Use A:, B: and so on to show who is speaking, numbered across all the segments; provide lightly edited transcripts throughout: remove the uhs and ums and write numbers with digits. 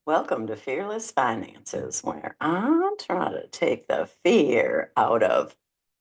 A: Welcome to Fearless Finances, where I'm trying to take the fear out of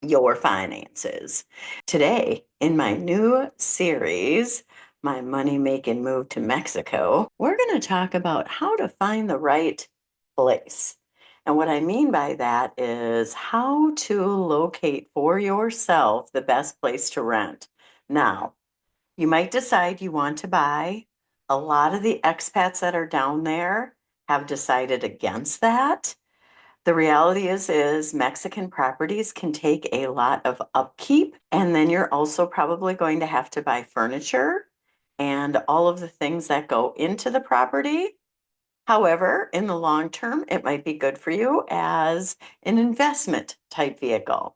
A: your finances. Today, in my new series, My Money Making Move to Mexico, we're going to talk about how to find the right place. And what I mean by that is how to locate for yourself the best place to rent. Now, you might decide you want to buy. A lot of the expats that are down there have decided against that. The reality is Mexican properties can take a lot of upkeep, and then you're also probably going to have to buy furniture and all of the things that go into the property. However, in the long term, it might be good for you as an investment type vehicle.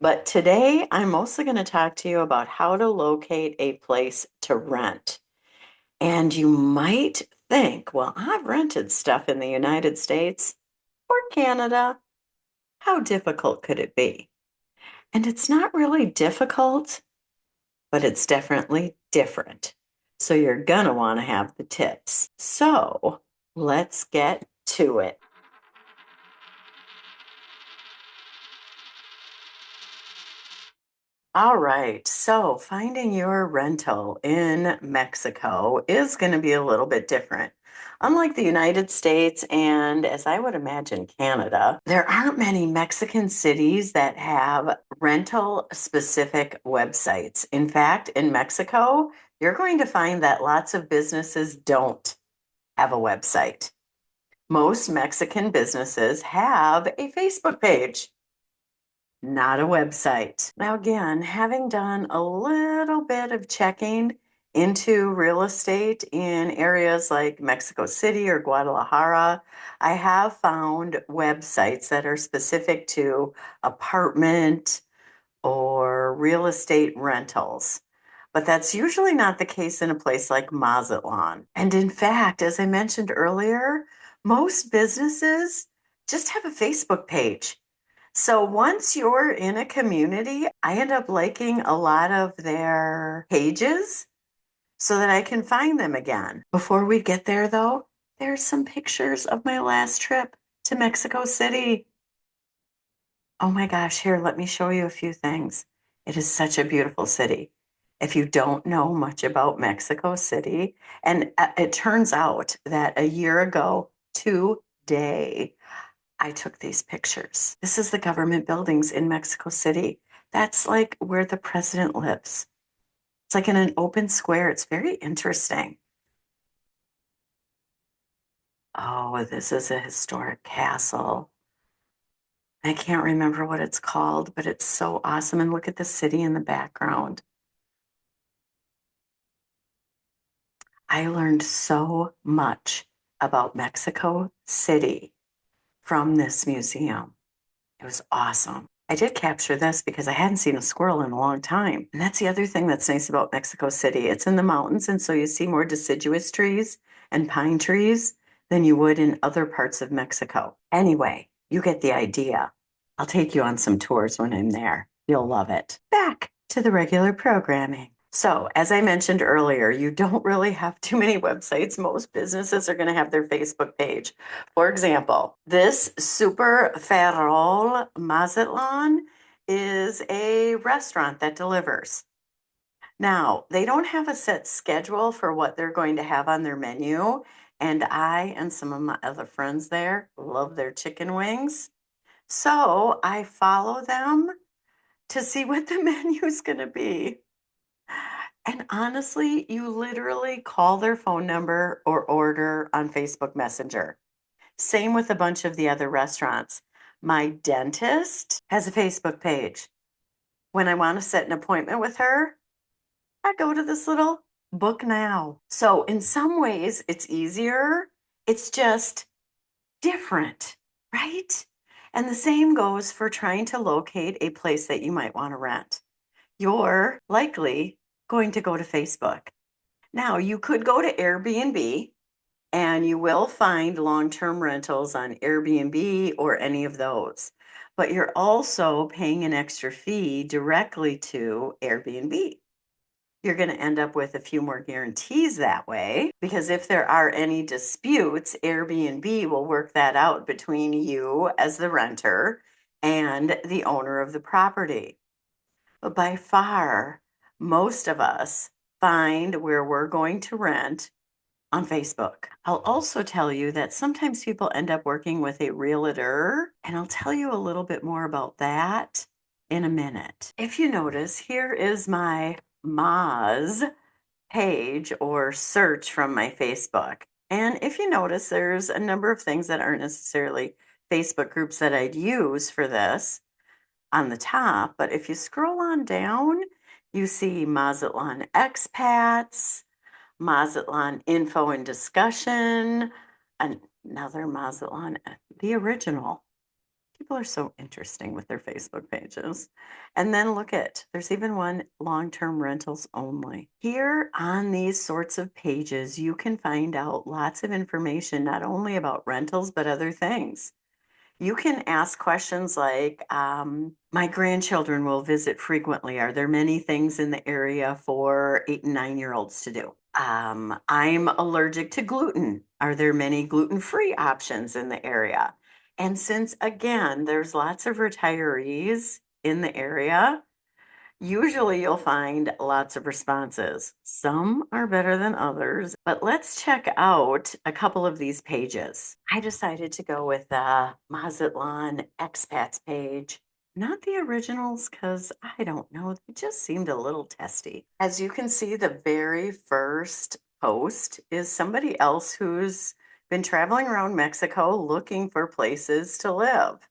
A: But today, I'm mostly going to talk to you about how to locate a place to rent. And you might think, well, I've rented stuff in the United States or Canada. How difficult could it be? And it's not really difficult, but it's definitely different. So you're going to want to have the tips. So let's get to it. All right, so finding your rental in Mexico is going to be a little bit different. Unlike the United States and, as I would imagine, Canada, there aren't many Mexican cities that have rental specific websites. In fact, in Mexico, you're going to find that lots of businesses don't have a website. Most Mexican businesses have a Facebook page, not a website. Now, again, having done a little bit of checking into real estate in areas like Mexico City or Guadalajara, I have found websites that are specific to apartment or real estate rentals. But that's usually not the case in a place like Mazatlan. And in fact, as I mentioned earlier, most businesses just have a Facebook page. So once you're in a community, I end up liking a lot of their pages so that I can find them again. Before we get there, though, there's some pictures of my last trip to Mexico City. Oh my gosh, here, let me show you a few things. It is such a beautiful city. If you don't know much about Mexico City, and it turns out that a year ago today, I took these pictures. This is the government buildings in Mexico City. That's like where the president lives. It's like in an open square. It's very interesting. Oh, this is a historic castle. I can't remember what it's called, but it's so awesome. And look at the city in the background. I learned so much about Mexico City from this museum. It was awesome. I did capture this because I hadn't seen a squirrel in a long time. And that's the other thing that's nice about Mexico City. It's in the mountains, and so you see more deciduous trees and pine trees than you would in other parts of Mexico. Anyway, you get the idea. I'll take you on some tours when I'm there. You'll love it. Back to the regular programming. So, as I mentioned earlier, you don't really have too many websites. Most businesses are going to have their Facebook page. For example, this Super Ferrol Mazatlan is a restaurant that delivers. Now, they don't have a set schedule for what they're going to have on their menu, and I and some of my other friends there love their chicken wings. So I follow them to see what the menu is going to be. And honestly, you literally call their phone number or order on Facebook Messenger. Same with a bunch of the other restaurants. My dentist has a Facebook page. When I want to set an appointment with her, I go to this little book now. So, in some ways, it's easier. It's just different, right? And the same goes for trying to locate a place that you might want to rent. You're likely going to go to Facebook. Now, you could go to Airbnb and you will find long-term rentals on Airbnb or any of those. But you're also paying an extra fee directly to Airbnb. You're going to end up with a few more guarantees that way, because if there are any disputes, Airbnb will work that out between you as the renter and the owner of the property. But by far, most of us find where we're going to rent on Facebook. I'll also tell you that sometimes people end up working with a realtor, and I'll tell you a little bit more about that in a minute. If you notice, here is my Moz page or search from my Facebook. And if you notice, there's a number of things that aren't necessarily Facebook groups that I'd use for this on the top, but if you scroll on down, you see Mazatlan expats, Mazatlan info and discussion, another Mazatlan, the original. People are so interesting with their Facebook pages. And then look at, there's even one long-term rentals only. Here on these sorts of pages, you can find out lots of information, not only about rentals, but other things. You can ask questions like, my grandchildren will visit frequently. Are there many things in the area for 8 and 9-year-olds to do? I'm allergic to gluten. Are there many gluten-free options in the area? And since, again, there's lots of retirees in the area, usually you'll find lots of responses. Some are better than others, but let's check out a couple of these pages. I decided to go with the Mazatlan expats page, not the originals, because I don't know, they just seemed a little testy. As you can see, the very first post is somebody else who's been traveling around Mexico looking for places to live.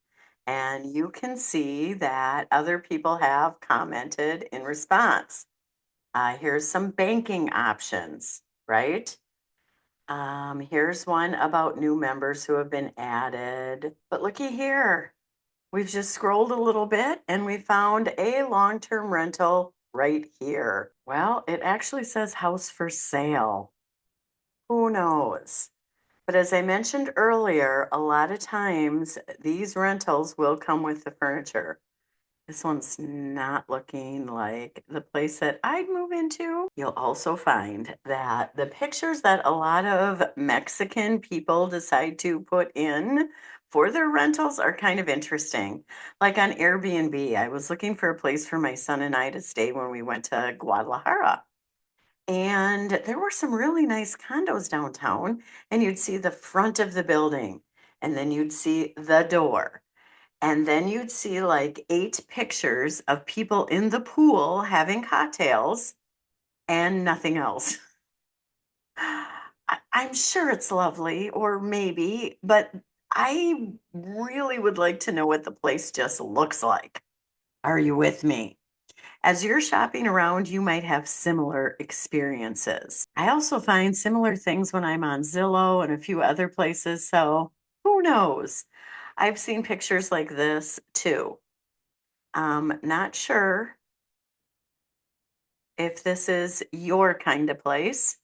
A: And you can see that other people have commented in response. Here's some banking options, right? Here's one about new members who have been added. But looky here, we've just scrolled a little bit and we found a long-term rental right here. Well, it actually says house for sale. Who knows? But as I mentioned earlier, a lot of times these rentals will come with the furniture. This one's not looking like the place that I'd move into. You'll also find that the pictures that a lot of Mexican people decide to put in for their rentals are kind of interesting. Like on Airbnb, I was looking for a place for my son and I to stay when we went to Guadalajara. And there were some really nice condos downtown, and you'd see the front of the building, and then you'd see the door. And then you'd see like 8 pictures of people in the pool having cocktails and nothing else. I'm sure it's lovely, or maybe, but I really would like to know what the place just looks like. Are you with me? As you're shopping around, you might have similar experiences. I also find similar things when I'm on Zillow and a few other places, so who knows? I've seen pictures like this too. Not sure if this is your kind of place.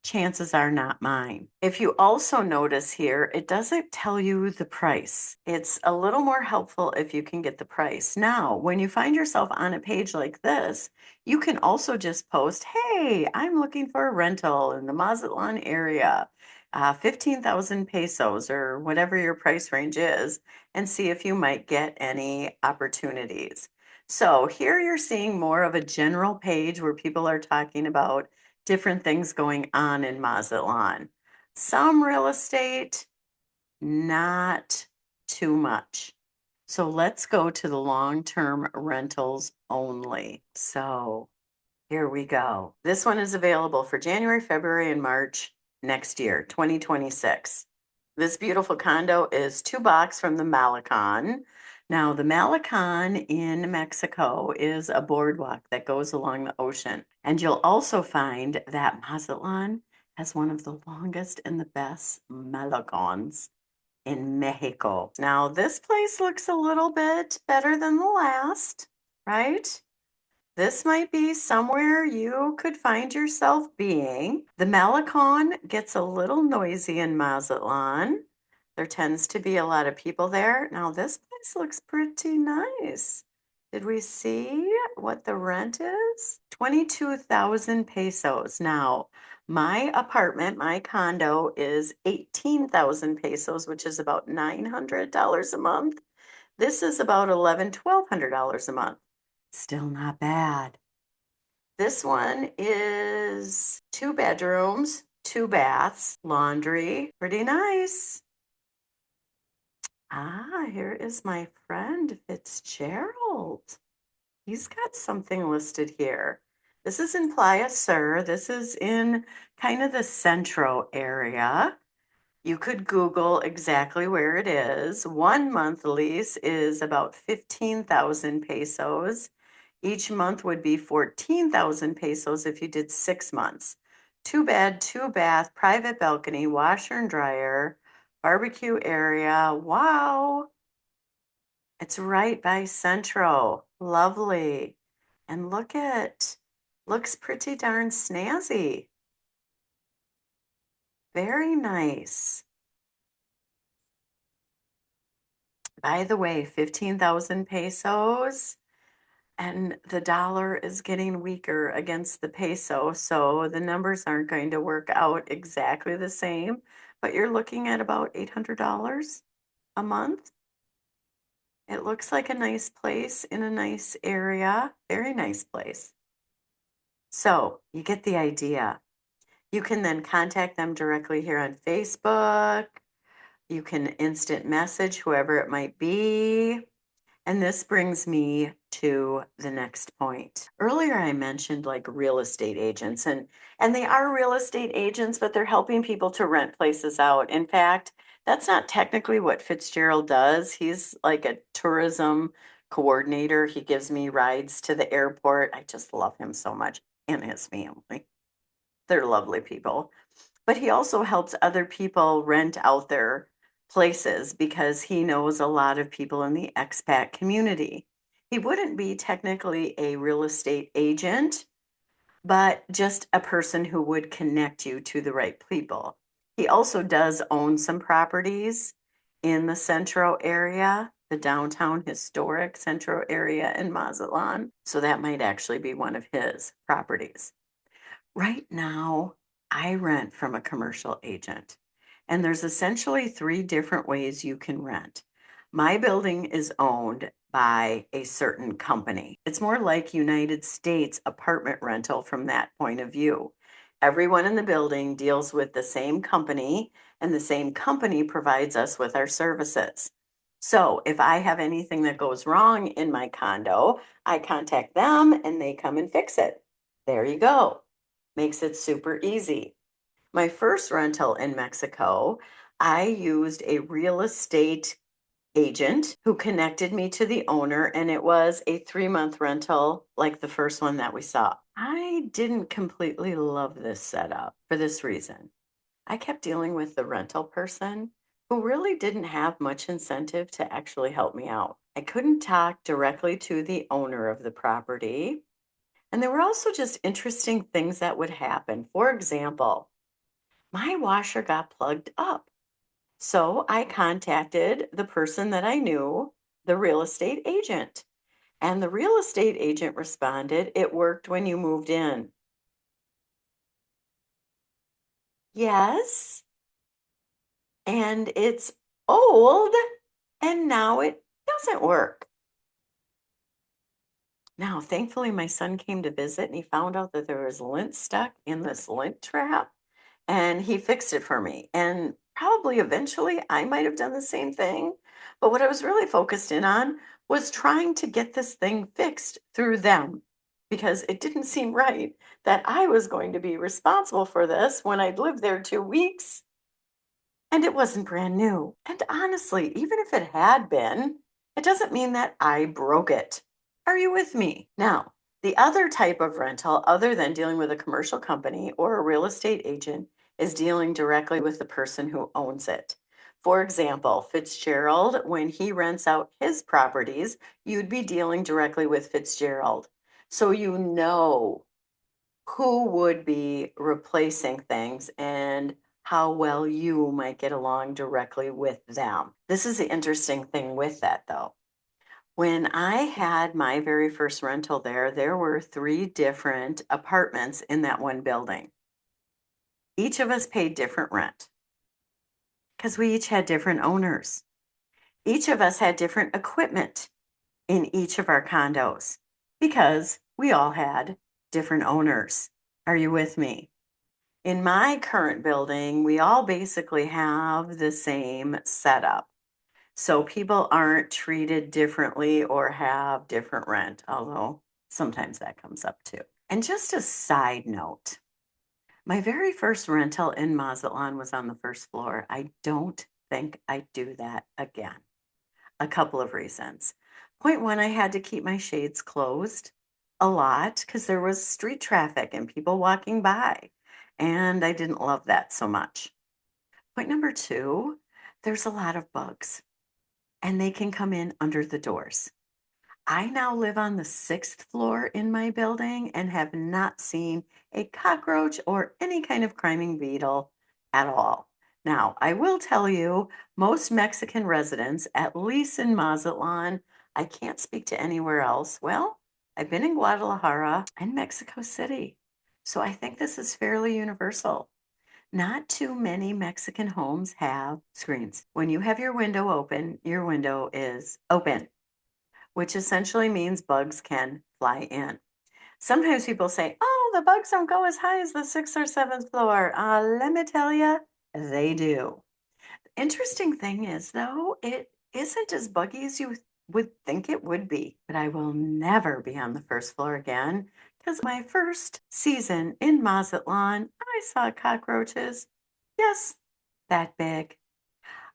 A: Chances are not mine. If you also notice here, it doesn't tell you the price. It's a little more helpful if you can get the price. Now, when you find yourself on a page like this, you can also just post, hey, I'm looking for a rental in the Mazatlan area, 15,000 pesos or whatever your price range is, and see if you might get any opportunities. So here you're seeing more of a general page where people are talking about different things going on in Mazatlan. Some real estate, not too much. So let's go to the long-term rentals only. So here we go. This one is available for January, February, and March next year, 2026. This beautiful condo is 2 blocks from the Malecon. Now, the Malecon in Mexico is a boardwalk that goes along the ocean. And you'll also find that Mazatlan has one of the longest and the best Malecons in Mexico. Now, this place looks a little bit better than the last, right? This might be somewhere you could find yourself being. The Malecon gets a little noisy in Mazatlan. There tends to be a lot of people there. Now, this place looks pretty nice. Did we see what the rent is? 22,000 pesos. Now, my apartment, my condo is 18,000 pesos, which is about $900 a month. This is about $1,200 a month. Still not bad. This one is 2 bedrooms, 2 baths, laundry, pretty nice. Ah, here is my friend Fitzgerald. He's got something listed here. This is in Playa Sur. This is in kind of the centro area. You could Google exactly where it is. 1 month lease is about 15,000 pesos. Each month would be 14,000 pesos if you did 6 months. 2 bed, 2 bath, private balcony, washer and dryer, barbecue area. Wow. It's right by Centro. Lovely. And looks pretty darn snazzy. Very nice. By the way, 15,000 pesos, and the dollar is getting weaker against the peso, so the numbers aren't going to work out exactly the same, but you're looking at about $800 a month. It looks like a nice place in a nice area, very nice place. So you get the idea. You can then contact them directly here on Facebook. You can instant message whoever it might be. And this brings me to the next point. Earlier I mentioned like real estate agents, and they are real estate agents, but they're helping people to rent places out. In fact, that's not technically what Fitzgerald does. He's like a tourism coordinator. He gives me rides to the airport. I just love him so much, and his family. They're lovely people. But he also helps other people rent out their places because he knows a lot of people in the expat community. He wouldn't be technically a real estate agent, but just a person who would connect you to the right people. He also does own some properties in the Centro area, the downtown historic Centro area in Mazatlan. So that might actually be one of his properties. Right now, I rent from a commercial agent, and there's essentially 3 different ways you can rent. My building is owned by a certain company. It's more like United States apartment rental from that point of view. Everyone in the building deals with the same company, and the same company provides us with our services. So if I have anything that goes wrong in my condo, I contact them and they come and fix it. There you go. Makes it super easy. My first rental in Mexico, I used a real estate agent who connected me to the owner, and it was a 3 month rental like the first one that we saw. I didn't completely love this setup for this reason. I kept dealing with the rental person who really didn't have much incentive to actually help me out. I couldn't talk directly to the owner of the property. And there were also just interesting things that would happen. For example, my washer got plugged up. So I contacted the person that I knew, the real estate agent. And the real estate agent responded, "It worked when you moved in." Yes. And it's old, and now it doesn't work. Now, thankfully, my son came to visit and he found out that there was lint stuck in this lint trap, and he fixed it for me. And probably eventually I might have done the same thing. But what I was really focused in on was trying to get this thing fixed through them because it didn't seem right that I was going to be responsible for this when I'd lived there 2 weeks and it wasn't brand new. And honestly, even if it had been, it doesn't mean that I broke it. Are you with me? Now, the other type of rental, other than dealing with a commercial company or a real estate agent, is dealing directly with the person who owns it. For example, Fitzgerald, when he rents out his properties, you'd be dealing directly with Fitzgerald. So you know who would be replacing things and how well you might get along directly with them. This is the interesting thing with that, though. When I had my very first rental there were 3 different apartments in that one building. Each of us paid different rent because we each had different owners. Each of us had different equipment in each of our condos because we all had different owners. Are you with me? In my current building, we all basically have the same setup. So people aren't treated differently or have different rent, although sometimes that comes up too. And just a side note, my very first rental in Mazatlan was on the first floor. I don't think I'd do that again. A couple of reasons. Point one, I had to keep my shades closed a lot because there was street traffic and people walking by, and I didn't love that so much. Point number two, there's a lot of bugs and they can come in under the doors. I now live on the 6th floor in my building and have not seen a cockroach or any kind of climbing beetle at all. Now, I will tell you, most Mexican residents, at least in Mazatlan, I can't speak to anywhere else. Well, I've been in Guadalajara and Mexico City, so I think this is fairly universal. Not too many Mexican homes have screens. When you have your window open, your window is open, which essentially means bugs can fly in. Sometimes people say, oh, the bugs don't go as high as the 6th or 7th floor. Let me tell you, they do. Interesting thing is, though, it isn't as buggy as you would think it would be. But I will never be on the first floor again because my first season in Mazatlan, I saw cockroaches. Yes, that big.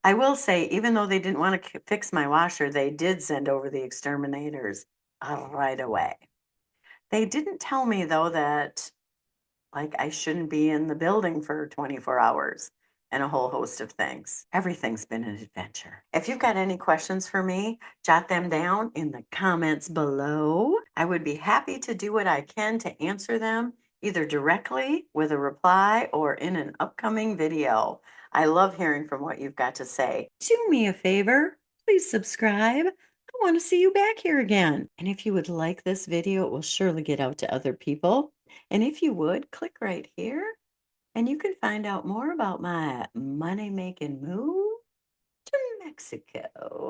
A: I will say, even though they didn't want to fix my washer, they did send over the exterminators right away. They didn't tell me, though, that like I shouldn't be in the building for 24 hours and a whole host of things. Everything's been an adventure. If you've got any questions for me, jot them down in the comments below. I would be happy to do what I can to answer them, either directly with a reply or in an upcoming video. I love hearing from what you've got to say. Do me a favor, please subscribe. I want to see you back here again. And if you would like this video, it will surely get out to other people. And if you would, click right here and you can find out more about my money-making move to Mexico.